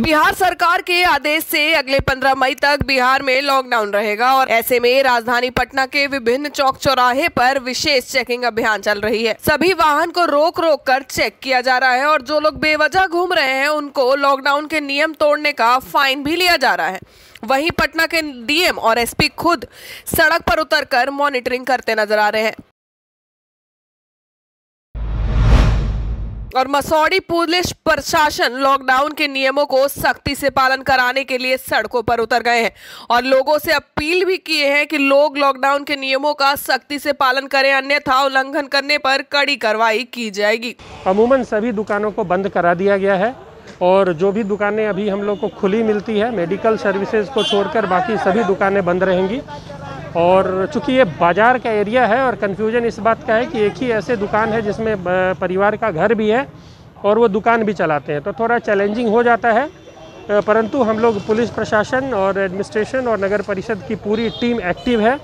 बिहार सरकार के आदेश से अगले 15 मई तक बिहार में लॉकडाउन रहेगा और ऐसे में राजधानी पटना के विभिन्न चौक चौराहे पर विशेष चेकिंग अभियान चल रही है। सभी वाहन को रोक रोक कर चेक किया जा रहा है और जो लोग बेवजह घूम रहे हैं उनको लॉकडाउन के नियम तोड़ने का फाइन भी लिया जा रहा है। वहीं पटना के डीएम और एसपी खुद सड़क पर उतरकर मॉनिटरिंग करते नजर आ रहे हैं और मसौढ़ी पुलिस प्रशासन लॉकडाउन के नियमों को सख्ती से पालन कराने के लिए सड़कों पर उतर गए हैं और लोगों से अपील भी किए हैं कि लोग लॉकडाउन के नियमों का सख्ती से पालन करें, अन्यथा उल्लंघन करने पर कड़ी कार्रवाई की जाएगी। अमूमन सभी दुकानों को बंद करा दिया गया है और जो भी दुकानें अभी हम लोग को खुली मिलती है, मेडिकल सर्विसेज को छोड़कर बाकी सभी दुकानें बंद रहेंगी। और चूँकि ये बाज़ार का एरिया है और कन्फ्यूजन इस बात का है कि एक ही ऐसे दुकान है जिसमें परिवार का घर भी है और वो दुकान भी चलाते हैं, तो थोड़ा चैलेंजिंग हो जाता है। परंतु हम लोग पुलिस प्रशासन और एडमिनिस्ट्रेशन और नगर परिषद की पूरी टीम एक्टिव है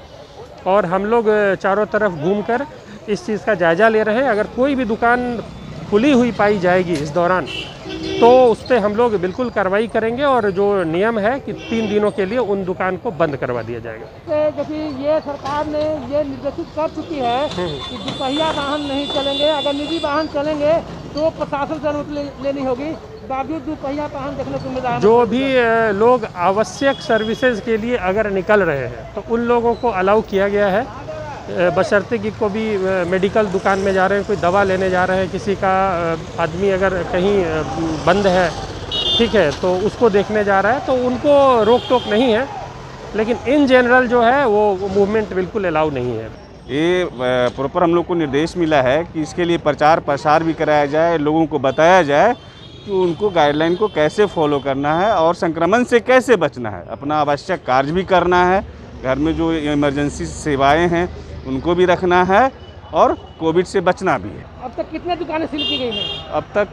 और हम लोग चारों तरफ घूमकर इस चीज़ का जायज़ा ले रहे हैं। अगर कोई भी दुकान खुली हुई पाई जाएगी इस दौरान तो उस पर हम लोग बिल्कुल कार्रवाई करेंगे और जो नियम है कि 3 दिनों के लिए उन दुकान को बंद करवा दिया जाएगा। देखिए, ये सरकार ने ये निर्देशित कर चुकी है कि दुपहिया वाहन नहीं चलेंगे। अगर निजी वाहन चलेंगे तो प्रशासन से अनुमति लेनी होगी। बावजूद दुपहिया वाहन देखने को मिल रहा है। जो भी लोग आवश्यक सर्विसेज के लिए अगर निकल रहे हैं तो उन लोगों को अलाउ किया गया है, बशर्ते कि को भी मेडिकल दुकान में जा रहे हैं, कोई दवा लेने जा रहे हैं, किसी का आदमी अगर कहीं बंद है, ठीक है, तो उसको देखने जा रहा है तो उनको रोक टोक नहीं है। लेकिन इन जनरल जो है वो मूवमेंट बिल्कुल अलाउ नहीं है। ये प्रॉपर हम लोग को निर्देश मिला है कि इसके लिए प्रचार प्रसार भी कराया जाए, लोगों को बताया जाए कि उनको गाइडलाइन को कैसे फॉलो करना है और संक्रमण से कैसे बचना है। अपना आवश्यक कार्य भी करना है, घर में जो इमरजेंसी सेवाएँ हैं उनको भी रखना है और कोविड से बचना भी है। अब तक कितने दुकानें सील की गई हैं? अब तक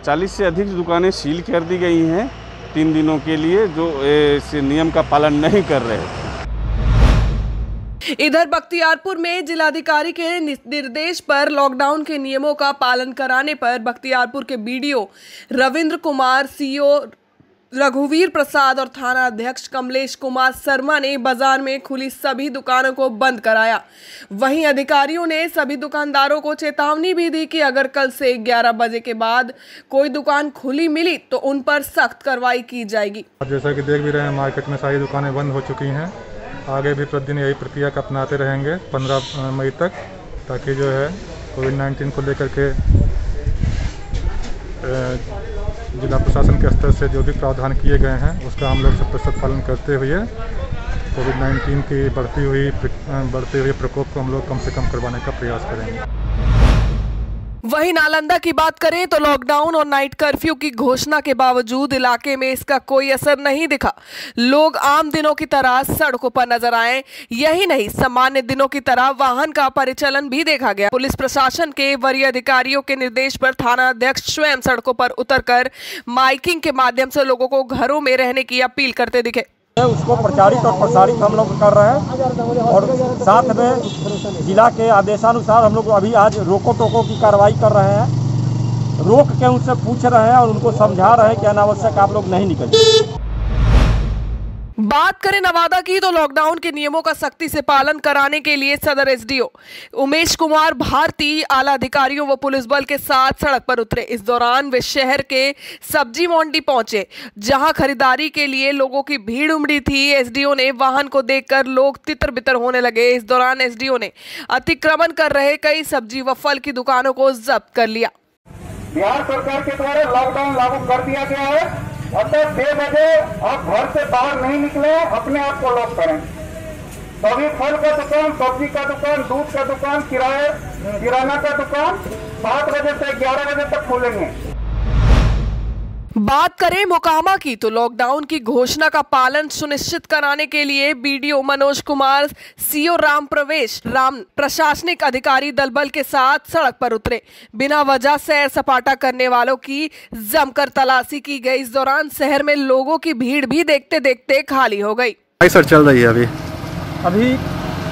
40 से अधिक दुकानें सील कर दी गई हैं 3 दिनों के लिए, जो इस नियम का पालन नहीं कर रहे थे। इधर बख्तियारपुर में जिलाधिकारी के निर्देश पर लॉकडाउन के नियमों का पालन कराने पर बख्तियारपुर के बीडीओ रविंद्र कुमार, सीओ रघुवीर प्रसाद और थाना अध्यक्ष कमलेश कुमार शर्मा ने बाजार में खुली सभी दुकानों को बंद कराया। वहीं अधिकारियों ने सभी दुकानदारों को चेतावनी भी दी कि अगर कल से 11 बजे के बाद कोई दुकान खुली मिली तो उन पर सख्त कार्रवाई की जाएगी। जैसा कि देख भी रहे हैं, मार्केट में सारी दुकानें बंद हो चुकी हैं। आगे भी प्रतिदिन यही प्रक्रिया का अपनाते रहेंगे 15 मई तक, ताकि जो है कोविड-19 को लेकर के जिला प्रशासन के स्तर से जो भी प्रावधान किए गए हैं उसका हम लोग 100% पालन करते हुए कोविड-19 की बढ़ते हुए प्रकोप को हम लोग कम से कम करवाने का प्रयास करेंगे। वहीं नालंदा की बात करें तो लॉकडाउन और नाइट कर्फ्यू की घोषणा के बावजूद इलाके में इसका कोई असर नहीं दिखा। लोग आम दिनों की तरह सड़कों पर नजर आए। यही नहीं, सामान्य दिनों की तरह वाहन का परिचालन भी देखा गया। पुलिस प्रशासन के वरीय अधिकारियों के निर्देश पर थाना अध्यक्ष स्वयं सड़कों पर उतरकर माइकिंग के माध्यम से लोगों को घरों में रहने की अपील करते दिखे। उसको प्रचारित और प्रसारित हम लोग कर रहे हैं और साथ में जिला के आदेशानुसार हम लोग अभी आज रोको टोको की कार्रवाई कर रहे हैं। रोक के उनसे पूछ रहे हैं और उनको समझा रहे हैं कि अनावश्यक आप लोग नहीं निकलिए। बात करें नवादा की तो लॉकडाउन के नियमों का सख्ती से पालन कराने के लिए सदर एसडीओ उमेश कुमार भारती आला अधिकारियों व पुलिस बल के साथ सड़क पर उतरे। इस दौरान वे शहर के सब्जी मंडी पहुंचे, जहां खरीदारी के लिए लोगों की भीड़ उमड़ी थी। एसडीओ ने वाहन को देखकर लोग तितर बितर होने लगे। इस दौरान एसडीओ ने अतिक्रमण कर रहे कई सब्जी व फल की दुकानों को जब्त कर लिया। बिहार सरकार के द्वारा लॉकडाउन लागू कर दिया गया है। अतः 6 बजे आप घर से बाहर नहीं निकले, अपने आप को लॉक करें। सभी फल का दुकान, सब्जी का दुकान, दूध का दुकान, किराना का दुकान 7 बजे से 11 बजे तक खोलेंगे। बात करें मोकामा की तो लॉकडाउन की घोषणा का पालन सुनिश्चित कराने के लिए बीडीओ मनोज कुमार, सीओ राम प्रशासनिक अधिकारी दल बल के साथ सड़क पर उतरे। बिना वजह सैर सपाटा करने वालों की जमकर तलाशी की गई। इस दौरान शहर में लोगों की भीड़ भी देखते देखते खाली हो गई। सर चल रही है अभी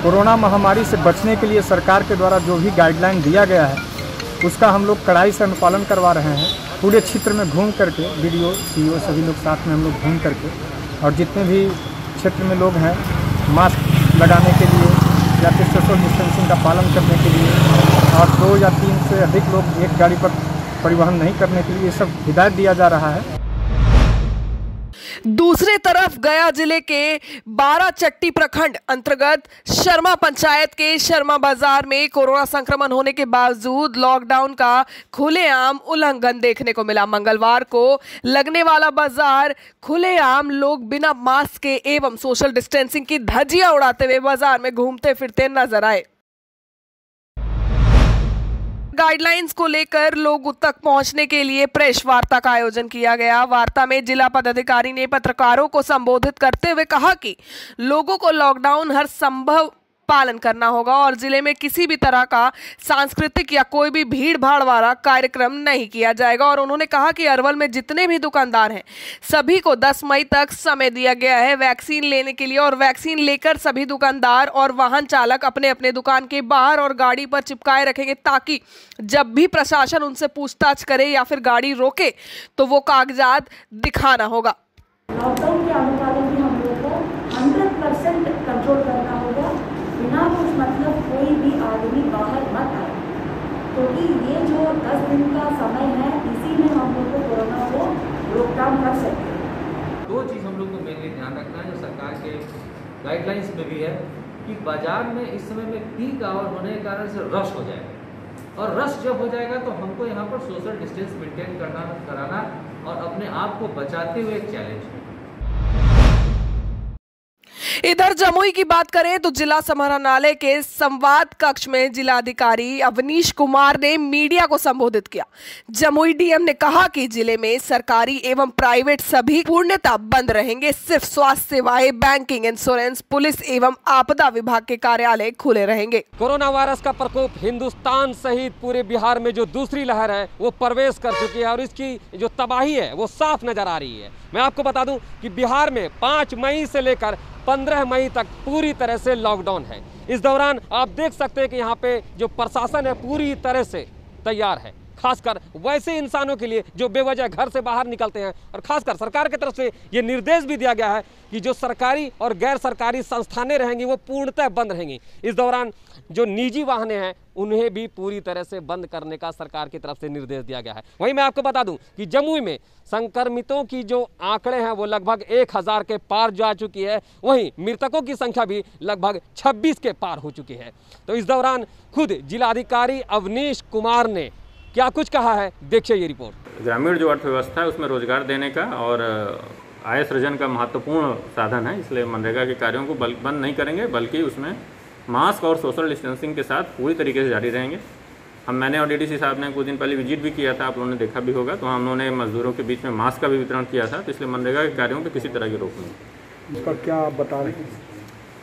कोरोना महामारी से बचने के लिए सरकार के द्वारा जो भी गाइडलाइन दिया गया है उसका हम लोग कड़ाई से अनुपालन करवा रहे हैं। पूरे क्षेत्र में घूम करके BDO CO सभी लोग साथ में हम लोग घूम करके और जितने भी क्षेत्र में लोग हैं मास्क लगाने के लिए या फिर सोशल डिस्टेंसिंग का पालन करने के लिए और 2 या 3 से अधिक लोग एक गाड़ी पर परिवहन नहीं करने के लिए ये सब हिदायत दिया जा रहा है। दूसरी तरफ गया जिले के बाराचट्टी प्रखंड अंतर्गत शर्मा पंचायत के शर्मा बाजार में कोरोना संक्रमण होने के बावजूद लॉकडाउन का खुलेआम उल्लंघन देखने को मिला। मंगलवार को लगने वाला बाजार खुलेआम लोग बिना मास्क के एवं सोशल डिस्टेंसिंग की धज्जियां उड़ाते हुए बाजार में घूमते फिरते नजर आए। गाइडलाइंस को लेकर लोगों तक पहुंचने के लिए प्रेस वार्ता का आयोजन किया गया। वार्ता में जिला पदाधिकारी ने पत्रकारों को संबोधित करते हुए कहा कि लोगों को लॉकडाउन हर संभव पालन करना होगा और जिले में किसी भी तरह का सांस्कृतिक या कोई भी भीड़ भाड़ वाला कार्यक्रम नहीं किया जाएगा। और उन्होंने कहा कि अरवल में जितने भी दुकानदार हैं सभी को 10 मई तक समय दिया गया है वैक्सीन लेने के लिए और वैक्सीन लेकर सभी दुकानदार और वाहन चालक अपने अपने दुकान के बाहर और गाड़ी पर चिपकाए रखेंगे ताकि जब भी प्रशासन उनसे पूछताछ करे या फिर गाड़ी रोके तो वो कागजात दिखाना होगा। लॉकडाउन के अनुपालन में हम लोग को 100% कंट्रोल करना होगा। बिना कुछ मतलब कोई भी आदमी बाहर मत आए, क्योंकि ये जो 10 दिन का समय है इसी में हम लोग को कोरोना को रोकथाम कर सकते हैं। 2 चीज़ हम लोग को मेनली ध्यान रखना है जो सरकार के गाइडलाइंस में भी है कि बाजार में इस समय में पीक आवर होने के कारण से रश हो जाएगा और रश जब हो जाएगा तो हमको यहाँ पर सोशल डिस्टेंस मेंटेन कराना और अपने आप को बचाते हुए एक चैलेंज है। इधर जमुई की बात करें तो जिला समाहरणालय के संवाद कक्ष में जिलाधिकारी अवनीश कुमार ने मीडिया को संबोधित किया। जमुई डीएम ने कहा कि जिले में सरकारी एवं प्राइवेट सभी पूर्णतः बंद रहेंगे। सिर्फ स्वास्थ्य सेवाएं, बैंकिंग, इंश्योरेंस, पुलिस एवं आपदा विभाग के कार्यालय खुले रहेंगे। कोरोना वायरस का प्रकोप हिंदुस्तान सहित पूरे बिहार में जो दूसरी लहर है वो प्रवेश कर चुकी है और इसकी जो तबाही है वो साफ नजर आ रही है। मैं आपको बता दूं कि बिहार में 5 मई से लेकर 15 मई तक पूरी तरह से लॉकडाउन है। इस दौरान आप देख सकते हैं कि यहाँ पे जो प्रशासन है पूरी तरह से तैयार है, खासकर वैसे इंसानों के लिए जो बेवजह घर से बाहर निकलते हैं और खासकर सरकार की तरफ से ये निर्देश भी दिया गया है कि जो सरकारी और गैर सरकारी संस्थानें रहेंगी वो पूर्णतः बंद रहेंगी। इस दौरान जो निजी वाहनें हैं उन्हें भी पूरी तरह से बंद करने का सरकार की तरफ से निर्देश दिया गया है। वहीं मैं आपको बता दूं कि जमुई में संक्रमितों की जो आंकड़े हैं वो लगभग 1000 के पार जा चुकी है। वहीं मृतकों की संख्या भी लगभग 26 के पार हो चुकी है। तो इस दौरान खुद जिलाधिकारी अवनीश कुमार ने क्या कुछ कहा है, देखिए ये रिपोर्ट। ग्रामीण जो अर्थव्यवस्था है उसमें रोजगार देने का और आय सृजन का महत्वपूर्ण साधन है, इसलिए मनरेगा के कार्यों को बंद नहीं करेंगे बल्कि उसमें मास्क और सोशल डिस्टेंसिंग के साथ पूरी तरीके से जारी रहेंगे। मैंने और डीडीसी साहब ने कुछ दिन पहले विजिट भी किया था, आप लोगों ने देखा भी होगा, तो हम लोगों ने मजदूरों के बीच में मास्क का भी वितरण किया था। तो इसलिए मनरेगा के कार्यों पर किसी तरह की रोक नहीं। इसका क्या आप बता रहे हैं?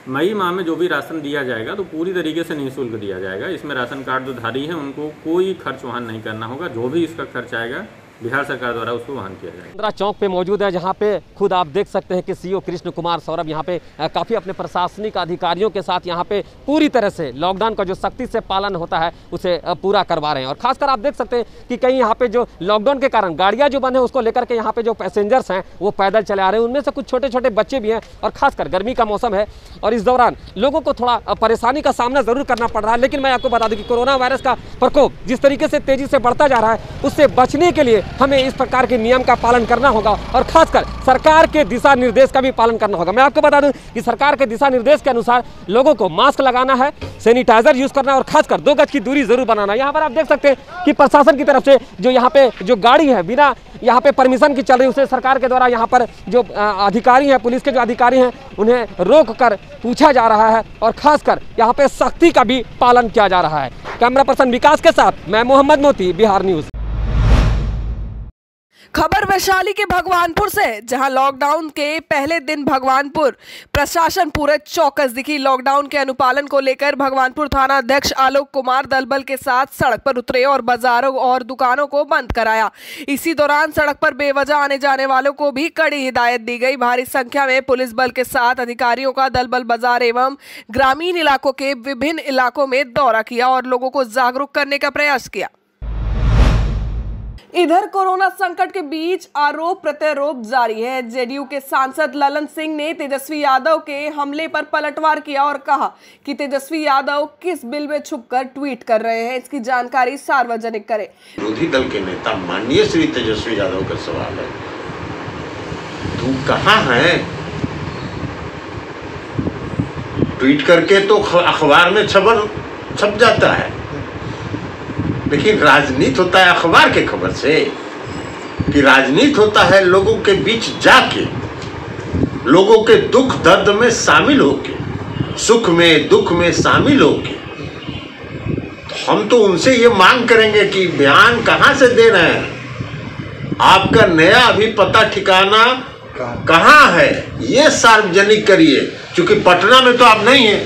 मई माह में जो भी राशन दिया जाएगा तो पूरी तरीके से निःशुल्क दिया जाएगा। इसमें राशन कार्ड जो धारी है उनको कोई खर्च वहन नहीं करना होगा। जो भी इसका खर्च आएगा बिहार सरकार द्वारा उसको वहन किया जाएगा। इंदिरा चौक पे मौजूद है जहाँ पे खुद आप देख सकते हैं कि सीओ कृष्ण कुमार सौरभ यहाँ पे काफ़ी अपने प्रशासनिक अधिकारियों के साथ यहाँ पे पूरी तरह से लॉकडाउन का जो सख्ती से पालन होता है उसे पूरा करवा रहे हैं। और खासकर आप देख सकते हैं कि कहीं यहाँ पे जो लॉकडाउन के कारण गाड़ियाँ जो बंद है उसको लेकर के यहाँ पे जो पैसेंजर्स हैं वो पैदल चले आ रहे हैं। उनमें से कुछ छोटे छोटे बच्चे भी हैं और खासकर गर्मी का मौसम है और इस दौरान लोगों को थोड़ा परेशानी का सामना जरूर करना पड़ रहा है। लेकिन मैं आपको बता दूं कि कोरोना वायरस का प्रकोप जिस तरीके से तेजी से बढ़ता जा रहा है उससे बचने के लिए हमें इस प्रकार के नियम का पालन करना होगा और खासकर सरकार के दिशा निर्देश का भी पालन करना होगा। मैं आपको बता दूं कि सरकार के दिशा निर्देश के अनुसार लोगों को मास्क लगाना है, सैनिटाइजर यूज करना और खासकर 2 गज की दूरी जरूर बनाना। यहाँ पर आप देख सकते हैं कि प्रशासन की तरफ से जो यहाँ पे जो गाड़ी है बिना यहाँ पे परमिशन की चल रही उसे सरकार के द्वारा यहाँ पर जो अधिकारी हैं, पुलिस के जो अधिकारी हैं उन्हें रोक कर पूछा जा रहा है और खासकर यहाँ पे सख्ती का भी पालन किया जा रहा है। कैमरा पर्सन विकास के साथ मैं मोहम्मद मोती, बिहार न्यूज। खबर वैशाली के भगवानपुर से, जहां लॉकडाउन के पहले दिन भगवानपुर प्रशासन पूरे चौकस दिखी। लॉकडाउन के अनुपालन को लेकर भगवानपुर थाना अध्यक्ष आलोक कुमार दलबल के साथ सड़क पर उतरे और बाजारों और दुकानों को बंद कराया। इसी दौरान सड़क पर बेवजह आने जाने वालों को भी कड़ी हिदायत दी गई। भारी संख्या में पुलिस बल के साथ अधिकारियों का दलबल बाजार एवं ग्रामीण इलाकों के विभिन्न इलाकों में दौरा किया और लोगों को जागरूक करने का प्रयास किया। इधर कोरोना संकट के बीच आरोप प्रत्यारोप जारी है। जेडीयू के सांसद ललन सिंह ने तेजस्वी यादव के हमले पर पलटवार किया और कहा कि तेजस्वी यादव किस बिल में छुपकर ट्वीट कर रहे हैं, इसकी जानकारी सार्वजनिक करें। विरोधी दल के नेता माननीय श्री तेजस्वी यादव का सवाल है, तू कहाँ है? ट्वीट करके तो अखबार में छप जाता है, लेकिन राजनीति होता है अखबार के खबर से, कि राजनीति होता है लोगों के बीच जाके, लोगों के दुख दर्द में शामिल होके, सुख में दुख में शामिल होके। तो हम तो उनसे ये मांग करेंगे कि बयान कहाँ से दे रहे हैं, आपका नया अभी पता ठिकाना कहाँ है, ये सार्वजनिक करिए। क्योंकि पटना में तो आप नहीं है,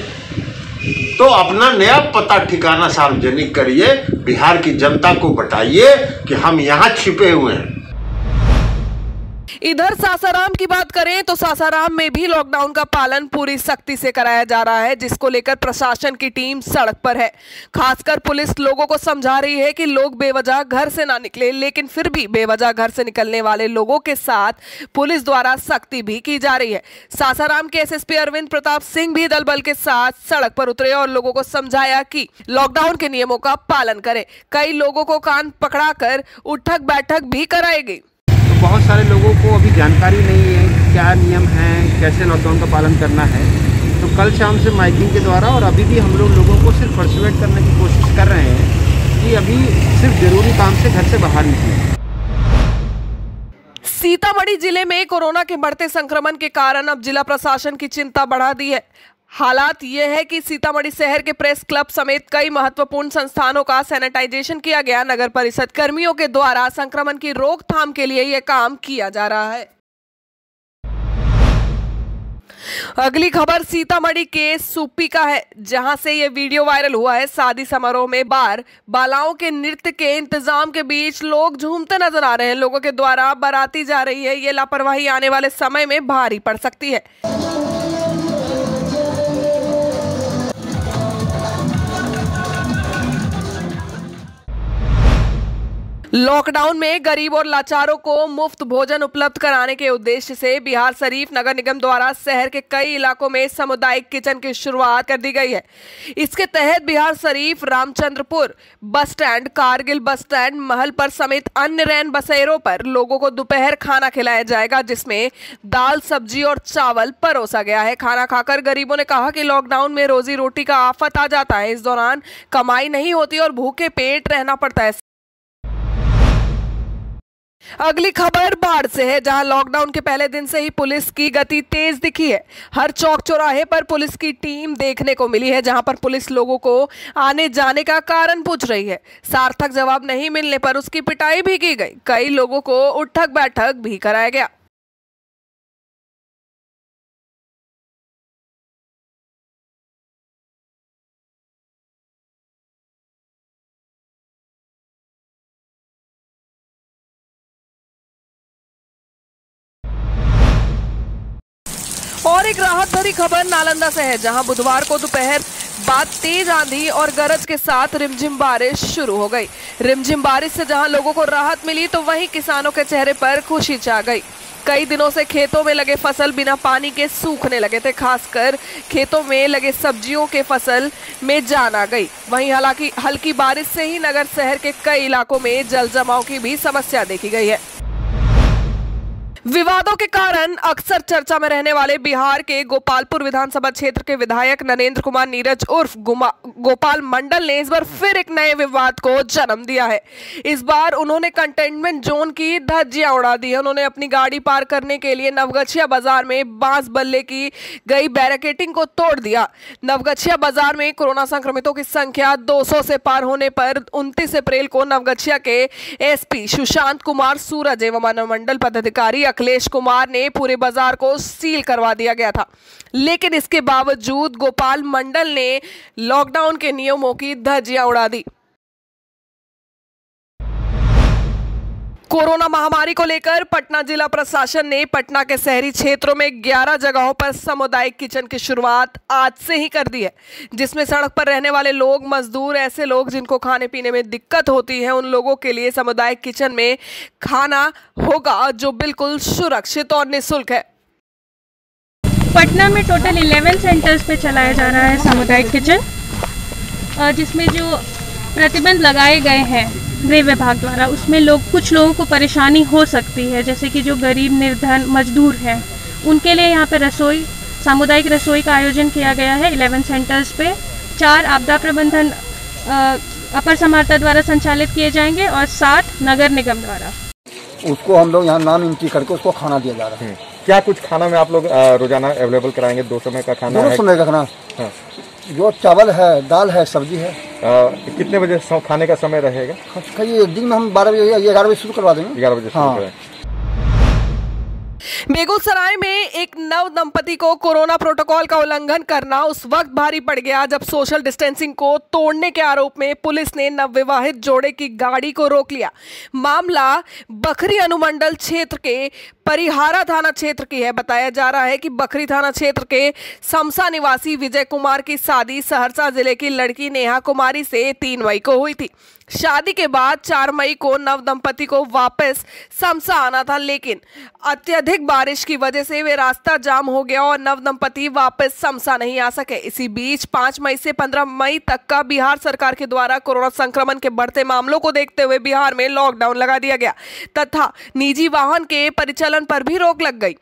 तो अपना नया पता ठिकाना सार्वजनिक करिए, बिहार की जनता को बताइए कि हम यहाँ छिपे हुए हैं। इधर सासाराम की बात करें तो सासाराम में भी लॉकडाउन का पालन पूरी सख्ती से कराया जा रहा है, जिसको लेकर प्रशासन की टीम सड़क पर है। खासकर पुलिस लोगों को समझा रही है कि लोग बेवजह घर से ना निकले, लेकिन फिर भी बेवजह घर से निकलने वाले लोगों के साथ पुलिस द्वारा सख्ती भी की जा रही है। सासाराम के एसएसपी अरविंद प्रताप सिंह भी दल बल के साथ सड़क पर उतरे और लोगों को समझाया कि लॉकडाउन के नियमों का पालन करें। कई लोगों को कान पकड़ाकर उठक बैठक भी कराई गई। बहुत सारे लोगों को अभी जानकारी नहीं है क्या नियम है, कैसे लॉकडाउन का पालन करना है। तो कल शाम से माइकिंग के द्वारा और अभी भी हम लोगों को सिर्फ पर्सुएट करने की कोशिश कर रहे हैं कि अभी सिर्फ जरूरी काम से घर से बाहर निकलें। सीतामढ़ी जिले में कोरोना के बढ़ते संक्रमण के कारण अब जिला प्रशासन की चिंता बढ़ा दी है। हालात ये है कि सीतामढ़ी शहर के प्रेस क्लब समेत कई महत्वपूर्ण संस्थानों का सैनिटाइजेशन किया गया। नगर परिषद कर्मियों के द्वारा संक्रमण की रोकथाम के लिए यह काम किया जा रहा है। अगली खबर सीतामढ़ी के सुप्पी का है, जहां से ये वीडियो वायरल हुआ है। शादी समारोह में बालाओं के नृत्य के इंतजाम के बीच लोग झूमते नजर आ रहे हैं। लोगों के द्वारा बाराती जा रही है। ये लापरवाही आने वाले समय में भारी पड़ सकती है। लॉकडाउन में गरीब और लाचारों को मुफ्त भोजन उपलब्ध कराने के उद्देश्य से बिहार शरीफ नगर निगम द्वारा शहर के कई इलाकों में सामुदायिक किचन की शुरुआत कर दी गई है। इसके तहत Bihar Sharif, Ramchandrapur bus stand, Kargil bus stand, महलपर समेत अन्य रैन बसेरों पर लोगों को दोपहर खाना खिलाया जाएगा, जिसमें दाल, सब्जी और चावल परोसा गया है। खाना खाकर गरीबों ने कहा कि लॉकडाउन में रोजी रोटी का आफत आ जाता है। इस दौरान कमाई नहीं होती और भूखे पेट रहना पड़ता है। अगली खबर बाढ़ से है, जहां लॉकडाउन के पहले दिन से ही पुलिस की गति तेज दिखी है। हर चौक चौराहे पर पुलिस की टीम देखने को मिली है, जहां पर पुलिस लोगों को आने जाने का कारण पूछ रही है। सार्थक जवाब नहीं मिलने पर उसकी पिटाई भी की गई। कई लोगों को उठक बैठक भी कराया गया। और एक राहत भरी खबर नालंदा से है, जहां बुधवार को दोपहर बाद तेज आंधी और गरज के साथ रिमझिम बारिश शुरू हो गई। रिमझिम बारिश से जहां लोगों को राहत मिली, तो वहीं किसानों के चेहरे पर खुशी छा गई। कई दिनों से खेतों में लगे फसल बिना पानी के सूखने लगे थे। खासकर खेतों में लगे सब्जियों के फसल में जान आ गई। वहीं हालांकि हल्की बारिश से ही नगर शहर के कई इलाकों में जल जमाव की भी समस्या देखी गई है। विवादों के कारण अक्सर चर्चा में रहने वाले बिहार के गोपालपुर विधानसभा क्षेत्र के विधायक नरेंद्र कुमार नीरज उर्फ गोपाल मंडल ने इस बार फिर एक नए विवाद को जन्म दिया है। इस बार उन्होंने कंटेनमेंट जोन की धज्जियां उड़ा दी है। उन्होंने अपनी गाड़ी पार करने के लिए नवगछिया बाजार में बांस बल्ले की गई बैरिकेडिंग को तोड़ दिया। नवगछिया बाजार में कोरोना संक्रमितों की संख्या 200 से पार होने पर 29 अप्रैल को नवगछिया के एसपी सुशांत कुमार सूरज एवं अनुमंडल पदाधिकारी अखिलेश कुमार ने पूरे बाजार को सील करवा दिया गया था। लेकिन इसके बावजूद गोपाल मंडल ने लॉकडाउन के नियमों की धज्जियां उड़ा दी। कोरोना महामारी को लेकर पटना जिला प्रशासन ने पटना के शहरी क्षेत्रों में 11 जगहों पर सामुदायिक किचन की शुरुआत आज से ही कर दी है, जिसमें सड़क पर रहने वाले लोग, मजदूर, ऐसे लोग जिनको खाने पीने में दिक्कत होती है, उन लोगों के लिए सामुदायिक किचन में खाना होगा जो बिल्कुल सुरक्षित और निःशुल्क है। पटना में टोटल 11 सेंटर्स पे चलाया जा रहा है सामुदायिक किचन, जिसमें जो प्रतिबंध लगाए गए हैं गृह विभाग द्वारा, उसमें कुछ लोगों को परेशानी हो सकती है, जैसे कि जो गरीब, निर्धन, मजदूर हैं, उनके लिए यहाँ पे सामुदायिक रसोई का आयोजन किया गया है 11 सेंटर्स पे। 4 आपदा प्रबंधन अपर समाहर्ता द्वारा संचालित किए जाएंगे और 7 नगर निगम द्वारा। उसको हम लोग यहाँ नाम एंट्री करके उसको खाना दिया जा रहा है। क्या कुछ खाना में आप लोग रोजाना अवेलेबल कराएंगे? 2 समय का खाना है? 2 समय का खाना, हाँ। जो चावल है, दाल है, सब्जी है। कितने बजे खाने का समय रहेगा? कई दिन में हम 12 बजे या 11 बजे शुरू करवा देंगे। 11 बजे शुरू करें। बेगूसराय में एक नव दंपति को कोरोना प्रोटोकॉल का उल्लंघन करना उस वक्त भारी पड़ गया जब सोशल डिस्टेंसिंग को तोड़ने के आरोप में पुलिस ने नवविवाहित जोड़े की गाड़ी को रोक लिया। मामला बखरी अनुमंडल क्षेत्र के परिहारा थाना क्षेत्र की है। बताया जा रहा है कि बखरी थाना क्षेत्र के समसा निवासी विजय कुमार की शादी सहरसा जिले की लड़की नेहा कुमारी से 3 मई को हुई थी। शादी के बाद 4 मई को नव दंपति को वापस समसा आना था, लेकिन अत्यधिक बारिश की वजह से वे रास्ता जाम हो गया और नव दंपति वापस समसा नहीं आ सके। इसी बीच 5 मई से 15 मई तक का बिहार सरकार के द्वारा कोरोना संक्रमण के बढ़ते मामलों को देखते हुए बिहार में लॉकडाउन लगा दिया गया तथा निजी वाहन के परिचालन पर भी रोक लग गई।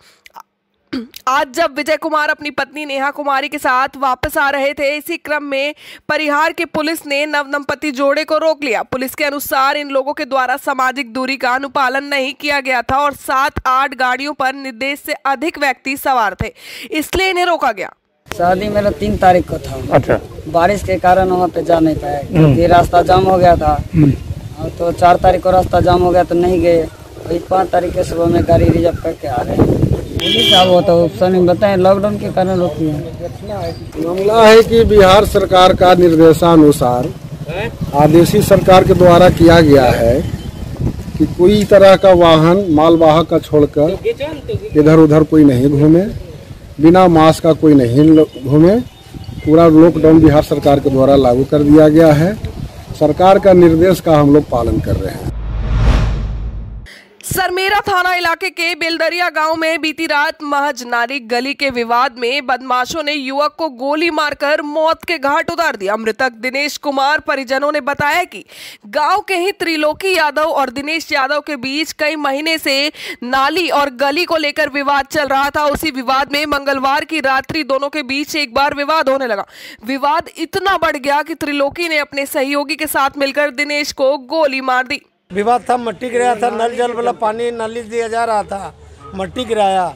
आज जब विजय कुमार अपनी पत्नी नेहा कुमारी के साथ वापस आ रहे थे, इसी क्रम में परिहार की पुलिस ने नव दंपति जोड़े को रोक लिया। पुलिस के अनुसार इन लोगों के द्वारा सामाजिक दूरी का अनुपालन नहीं किया गया था और 7-8 गाड़ियों पर निर्देश से अधिक व्यक्ति सवार थे, इसलिए इन्हें रोका गया। शादी मेरा 3 तारीख को था। अच्छा। बारिश के कारण वहाँ पे जा नहीं पाया क्योंकि रास्ता जाम हो गया था। तो 4 तारीख को रास्ता जाम हो गया तो नहीं गए। वही 5 तारीख के सुबह में गाड़ी रिजर्व करके आ रहे हैं। क्या वो तो सर बताएं, लॉकडाउन के कारण रोकी है। मामला है कि बिहार सरकार का निर्देशानुसार आदेशी सरकार के द्वारा किया गया है कि कोई तरह का वाहन मालवाहक का छोड़कर इधर उधर कोई नहीं घूमे, बिना मास्क का कोई नहीं घूमे। पूरा लॉकडाउन बिहार सरकार के द्वारा लागू कर दिया गया है। सरकार का निर्देश का हम लोग पालन कर रहे हैं। सरमेरा थाना इलाके के बेलदरिया गांव में बीती रात महज नारी गली के विवाद में बदमाशों ने युवक को गोली मारकर मौत के घाट उतार दिया। मृतक दिनेश कुमार परिजनों ने बताया कि गांव के ही त्रिलोकी यादव और दिनेश यादव के बीच कई महीने से नाली और गली को लेकर विवाद चल रहा था। उसी विवाद में मंगलवार की रात्रि दोनों के बीच एक बार विवाद होने लगा। विवाद इतना बढ़ गया कि त्रिलोकी ने अपने सहयोगी के साथ मिलकर दिनेश को गोली मार दी। विवाद था, मट्टी गिराया था, नल जल वाला पानी नाली दिया जा रहा था, मट्टी गिराया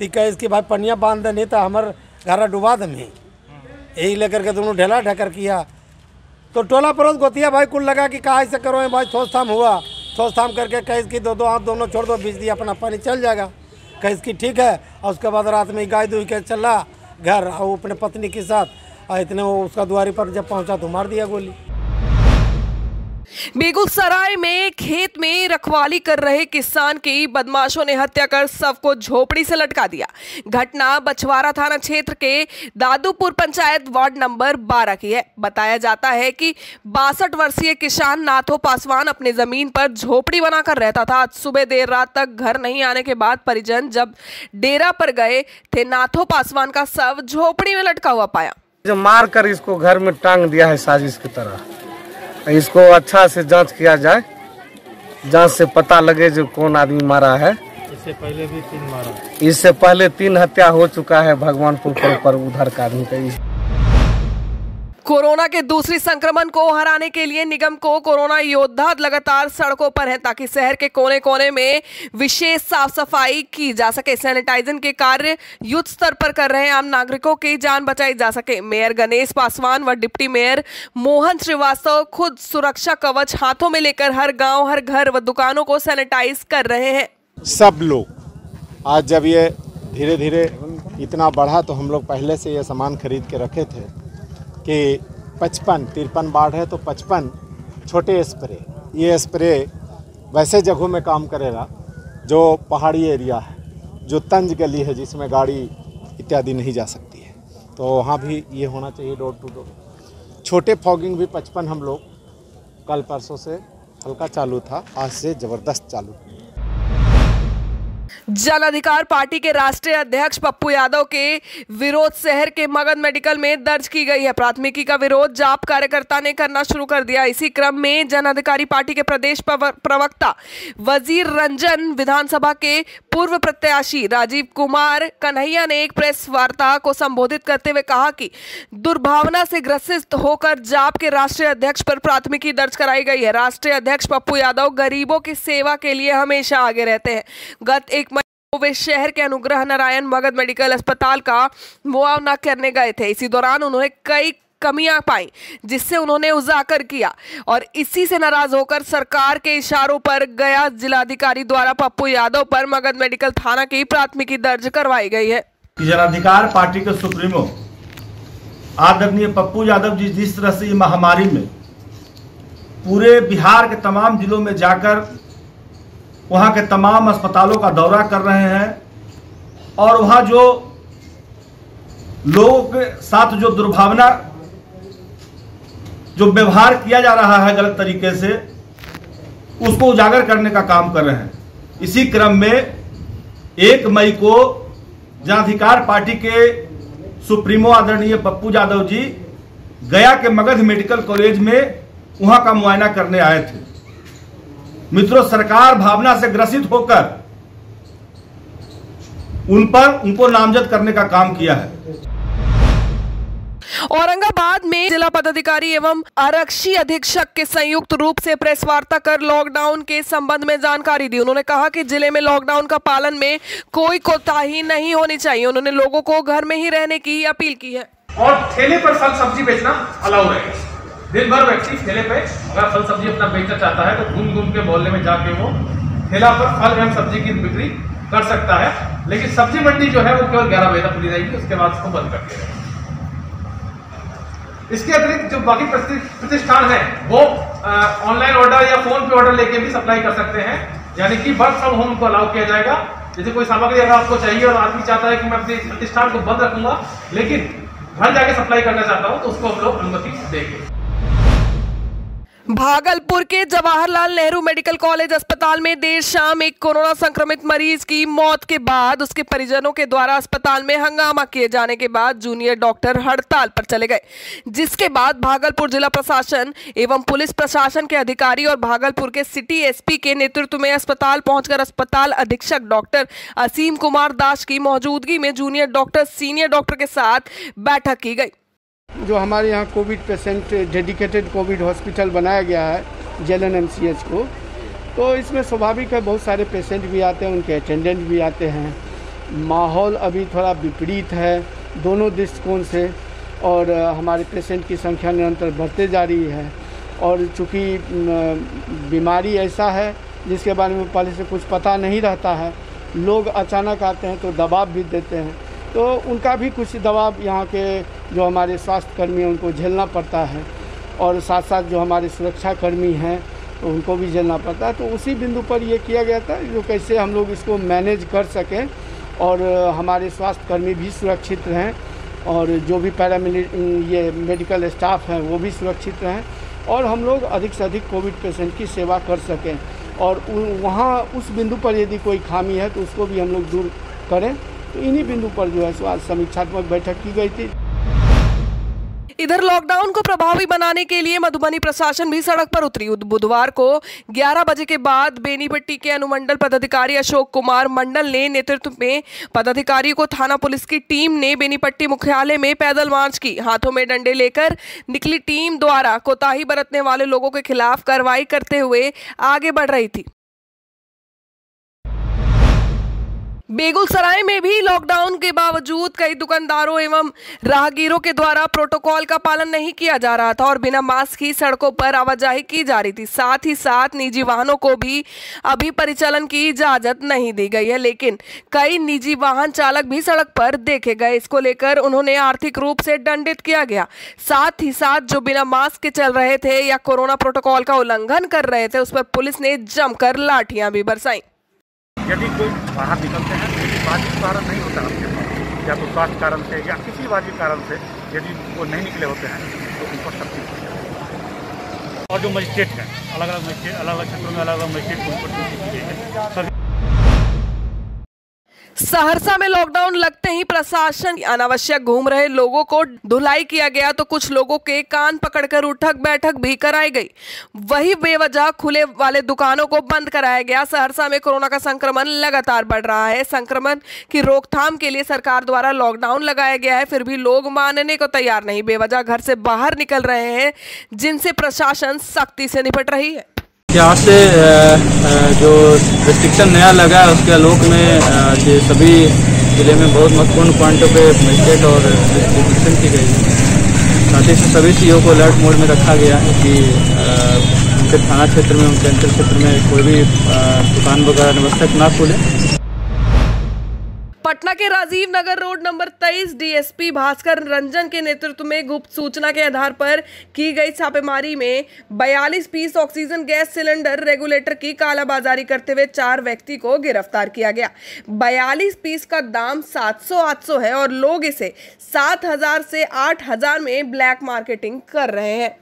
तो कहे इसकी भाई पनिया बांध नहीं था, हमारे घर डुबा दमी, यही लेकर के दोनों ढेला ढकर किया। तो टोला पड़ोस गोतिया भाई कुल लगा कि कहा ऐसे करो भाई, थोस थाम हुआ, थोस थाम करके कहे इसकी 2 हाथ दोनों छोड़ दो, बीच दिया अपना पानी चल जाएगा, कहे इसकी ठीक है। और उसके बाद रात में गाय दूह के चला घर और अपने पत्नी के साथ, और इतने वो उसका द्वारी पर जब पहुँचा तो मार दिया गोली। बेगूसराय में खेत में रखवाली कर रहे किसान की बदमाशों ने हत्या कर शव को झोपड़ी से लटका दिया। घटना बछवारा थाना क्षेत्र के दादूपुर पंचायत वार्ड नंबर 12 की है। बताया जाता है कि 62 वर्षीय किसान नाथो पासवान अपने जमीन पर झोपड़ी बनाकर रहता था। आज सुबह देर रात तक घर नहीं आने के बाद परिजन जब डेरा पर गए थे, नाथो पासवान का शव झोपड़ी में लटका हुआ पाया। जो मार कर इसको घर में टांग दिया है साजिश की तरह। इसको अच्छा से जांच किया जाए, जांच से पता लगे जो कौन आदमी मारा है। इससे पहले भी 3 मारा, इससे पहले 3 हत्या हो चुका है भगवानपुर पर उधर का आदमी का। कोरोना के दूसरी संक्रमण को हराने के लिए निगम को कोरोना योद्धा लगातार सड़कों पर हैं ताकि शहर के कोने कोने में विशेष साफ सफाई की जा सके। सैनिटाइजेशन के कार्य युद्ध स्तर पर कर रहे आम नागरिकों की जान बचाई जा सके। मेयर गणेश पासवान व डिप्टी मेयर मोहन श्रीवास्तव खुद सुरक्षा कवच हाथों में लेकर हर गांव, हर घर व दुकानों को सैनिटाइज कर रहे हैं। सब लोग आज जब ये धीरे धीरे इतना बढ़ा तो हम लोग पहले से ये सामान खरीद के रखे थे कि 53 बाढ़ है तो 55 छोटे स्प्रे, ये स्प्रे वैसे जगहों में काम करेगा जो पहाड़ी एरिया है, जो तंज गली है जिसमें गाड़ी इत्यादि नहीं जा सकती है, तो वहाँ भी ये होना चाहिए डोर टू डोर। छोटे फॉगिंग भी 55 हम लोग कल परसों से हल्का चालू था, आज से ज़बरदस्त चालू। जन अधिकार पार्टी के राष्ट्रीय अध्यक्ष पप्पू यादव के विरोध शहर के मगध मेडिकल में दर्ज की गई है। प्राथमिकी का विरोध जाप कार्यकर्ता ने करना शुरू कर दिया। इसी क्रम में जन अधिकारी पार्टी के प्रदेश प्रवक्ता वजीर रंजन, विधानसभा के पूर्व प्रत्याशी राजीव कुमार कन्हैया ने एक प्रेस वार्ता को संबोधित करते हुए कहा कि दुर्भावना से ग्रसित होकर जाप के राष्ट्रीय अध्यक्ष पर प्राथमिकी दर्ज कराई गई है। राष्ट्रीय अध्यक्ष पप्पू यादव गरीबों की सेवा के लिए हमेशा आगे रहते हैं। गत एक वे शहर के अनुग्रह नारायण मगध मेडिकल अस्पताल का मुआयना करने गए थे। इसी दौरान उन्होंने कई कमियां पाई, जिससे उन्होंने उजागर किया और इसी से नाराज होकर सरकार के इशारों पर गया जिलाधिकारी द्वारा पप्पू यादव पर मगध मेडिकल थाना की प्राथमिकी दर्ज करवाई गई है। जन अधिकार पार्टी के सुप्रीमो आदरणीय पप्पू यादव जी जिस तरह से महामारी में पूरे बिहार के तमाम जिलों में जाकर वहाँ के तमाम अस्पतालों का दौरा कर रहे हैं और वहाँ जो लोगों के साथ जो दुर्भावना जो व्यवहार किया जा रहा है गलत तरीके से, उसको उजागर करने का काम कर रहे हैं। इसी क्रम में 1 मई को जन अधिकार पार्टी के सुप्रीमो आदरणीय पप्पू यादव जी गया के मगध मेडिकल कॉलेज में वहाँ का मुआयना करने आए थे। मित्रों, सरकार भावना से ग्रसित होकर उनको नामजद करने का काम किया है। औरंगाबाद में जिला पदाधिकारी एवं आरक्षी अधीक्षक के संयुक्त रूप से प्रेस वार्ता कर लॉकडाउन के संबंध में जानकारी दी। उन्होंने कहा कि जिले में लॉकडाउन का पालन में कोई कोताही नहीं होनी चाहिए। उन्होंने लोगों को घर में ही रहने की अपील की है। और ठेले पर फल सब्जी बेचना अलाउ रहेगा। दिन भर व्यक्ति ठेले पे अगर फल सब्जी अपना बेचना चाहता है तो घूम घूम के मोहल्ले में जाके वो ठेला पर फल एवं सब्जी की बिक्री कर सकता है, लेकिन सब्जी मंडी जो है वो केवल 11 बजे तक खुली रहेगी, उसके बाद उसको बंद कर दिया जाएगा। इसके अतिरिक्त जो बाकी प्रतिष्ठान है वो ऑनलाइन ऑर्डर या फोन पे ऑर्डर लेके भी सप्लाई कर सकते हैं, यानी कि वर्क फ्रॉम होम को अलाउ किया जाएगा। जैसे कोई सामग्री अगर आपको चाहिए और आदमी चाहता है कि मैं अपने प्रतिष्ठान को बंद रखूंगा लेकिन घर जाके सप्लाई करना चाहता हूं, तो उसको हम लोग अनुमति देंगे। भागलपुर के जवाहरलाल नेहरू मेडिकल कॉलेज अस्पताल में देर शाम एक कोरोना संक्रमित मरीज की मौत के बाद उसके परिजनों के द्वारा अस्पताल में हंगामा किए जाने के बाद जूनियर डॉक्टर हड़ताल पर चले गए, जिसके बाद भागलपुर जिला प्रशासन एवं पुलिस प्रशासन के अधिकारी और भागलपुर के सिटी एसपी के नेतृत्व में अस्पताल पहुंचकर अस्पताल अधीक्षक डॉक्टर असीम कुमार दास की मौजूदगी में जूनियर डॉक्टर सीनियर डॉक्टर के साथ बैठक की गई। जो हमारे यहाँ Covid patient dedicated Covid hospital बनाया गया है JNMCH को, तो इसमें स्वाभाविक है बहुत सारे पेशेंट भी आते हैं, उनके अटेंडेंट भी आते हैं। माहौल अभी थोड़ा विपरीत है दोनों दृष्टिकोण से और हमारे पेशेंट की संख्या निरंतर बढ़ते जा रही है और चूँकि बीमारी ऐसा है जिसके बारे में पहले से कुछ पता नहीं रहता है, लोग अचानक आते हैं तो दबाव भी देते हैं, तो उनका भी कुछ दबाव यहाँ के जो हमारे स्वास्थ्य कर्मी हैं उनको झेलना पड़ता है और साथ साथ जो हमारे सुरक्षा कर्मी हैं तो उनको भी झेलना पड़ता है। तो उसी बिंदु पर ये किया गया था जो कैसे हम लोग इसको मैनेज कर सकें और हमारे स्वास्थ्य कर्मी भी सुरक्षित रहें और जो भी ये मेडिकल स्टाफ हैं वो भी सुरक्षित रहें और हम लोग अधिक से अधिक कोविड पेशेंट की सेवा कर सकें और वहाँ उस बिंदु पर यदि कोई खामी है तो उसको भी हम लोग दूर करें। तो इन्हीं बिंदु पर जो है सो आज समीक्षात्मक बैठक की गई थी। इधर लॉकडाउन को प्रभावी बनाने के लिए मधुबनी प्रशासन भी सड़क पर उतरी। बुधवार को 11 बजे के बाद बेनीपट्टी के अनुमंडल पदाधिकारी अशोक कुमार मंडल ने नेतृत्व में पदाधिकारियों को थाना पुलिस की टीम ने बेनीपट्टी मुख्यालय में पैदल मार्च की। हाथों में डंडे लेकर निकली टीम द्वारा कोताही बरतने वाले लोगों के खिलाफ कार्रवाई करते हुए आगे बढ़ रही थी। बेगूसराय में भी लॉकडाउन के बावजूद कई दुकानदारों एवं राहगीरों के द्वारा प्रोटोकॉल का पालन नहीं किया जा रहा था और बिना मास्क ही सड़कों पर आवाजाही की जा रही थी। साथ ही साथ निजी वाहनों को भी अभी परिचालन की इजाजत नहीं दी गई है, लेकिन कई निजी वाहन चालक भी सड़क पर देखे गए। इसको लेकर उन्होंने आर्थिक रूप से दंडित किया गया। साथ ही साथ जो बिना मास्क के चल रहे थे या कोरोना प्रोटोकॉल का उल्लंघन कर रहे थे, उस पर पुलिस ने जमकर लाठियां भी बरसाई। यदि कोई बाहर निकलते हैं तो यदि वाजिब कारण नहीं होता आपके पास, या तो स्वास्थ्य कारण से या किसी वाजिब कारण से यदि वो नहीं निकले होते हैं तो उनको सख्ती की जाए। और जो मजिस्ट्रेट हैं, अलग अलग क्षेत्रों में अलग अलग मजिस्ट्रेट को उनको ड्यूटी की गई है। सभी सहरसा में लॉकडाउन लगते ही प्रशासन अनावश्यक घूम रहे लोगों को धुलाई किया गया तो कुछ लोगों के कान पकड़कर उठक बैठक भी कराई गई। वही बेवजह खुले वाले दुकानों को बंद कराया गया। सहरसा में कोरोना का संक्रमण लगातार बढ़ रहा है। संक्रमण की रोकथाम के लिए सरकार द्वारा लॉकडाउन लगाया गया है, फिर भी लोग मानने को तैयार नहीं, बेवजह घर से बाहर निकल रहे हैं, जिनसे प्रशासन सख्ती से निपट रही है। यहाँ से जो रिस्ट्रिक्शन नया लगा है उसके आलोक में सभी जिले में बहुत महत्वपूर्ण पॉइंटों पे मजिस्ट्रेट और रिस्ट्रिक्शन की गई है। साथ ही सभी सीओ को अलर्ट मोड में रखा गया है कि उनके थाना क्षेत्र में, उनके अंचल क्षेत्र में कोई भी दुकान वगैरह अनावश्यक ना खोले। पटना के Rajiv Nagar road number 23 DSP Bhaskar Ranjan के नेतृत्व में गुप्त सूचना के आधार पर की गई छापेमारी में 42 piece oxygen gas cylinder regulator की कालाबाजारी करते हुए 4 व्यक्ति को गिरफ्तार किया गया। 42 पीस का दाम 700-800 है और लोग इसे 7,000 से 8,000 में ब्लैक मार्केटिंग कर रहे हैं।